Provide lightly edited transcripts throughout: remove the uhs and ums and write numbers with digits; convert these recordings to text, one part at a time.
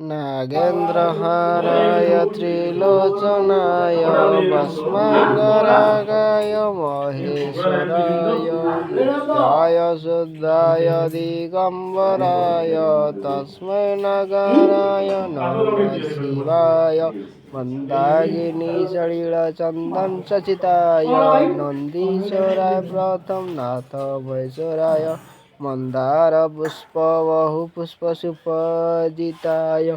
नागेन्द्रहाराय त्रिलोचनाय भस्माङ्गरागाय महेश्वराय नित्याय शुद्धाय दिगम्बराय तस्मै नगाराय नमः शिवाय मन्दाकिनी सलिलचन्दन चचिताय नन्दीश्वराय प्रथम नाथ वैश्वराय मंदार पुष्प बहु पुष्प सुपूजिताय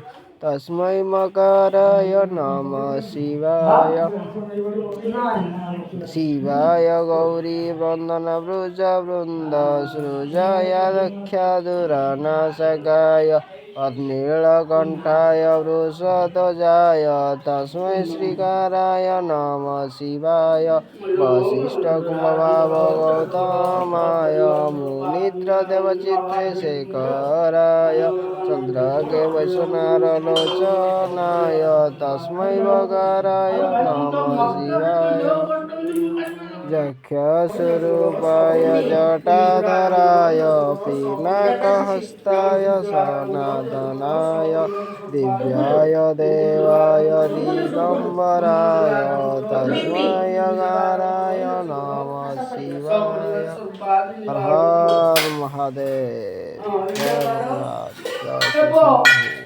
तस्मै मकराय नमः शिवाय शिवाय गौरी वंदन वृज वृंद सृजाय दक्षाधुरनाशकाय नीलकंठाय वृषध्वजाय तस्मै श्रीकाराय नमः शिवाय वसिष्ठकुम्भभाव गौतमाय मुनित्र देवचित्रे शेखराय चंद्रके वैश्वनारलोचनाय तस्मै वकाराय नमः शिवाय यक्षस्वरूपाय जटाधराय पिनाकहस्ताय सनातनाय दिव्याय देवाय दिगंबराय तस्मै यकाराय नमः शिवाय। हर हर महादेव। जय महाराज, जय श्री शंभू।